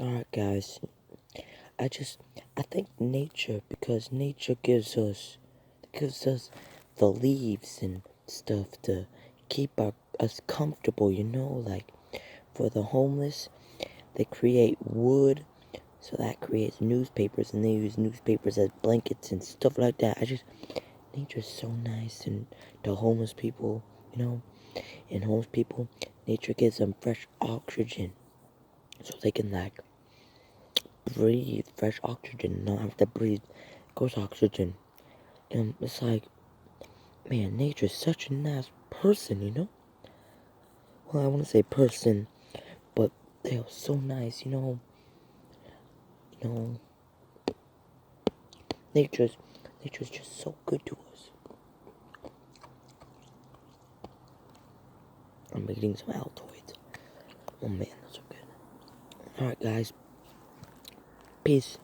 Alright, guys. I just, I think nature, because nature gives us the leaves and stuff to keep us comfortable, like, for the homeless, they create wood, so that creates newspapers, and they use newspapers as blankets and stuff like that. Nature's so nice, and the homeless people, and homeless people, nature gives them fresh oxygen, so they can, like, breathe fresh oxygen, not have to breathe ghost oxygen. And it's like, man, nature's such a nice person. Well, I want to say person, but they are so nice, You know, nature's nature's just so good to us. I'm eating some Altoids. Oh man, that's so good. Alright, guys. Peace.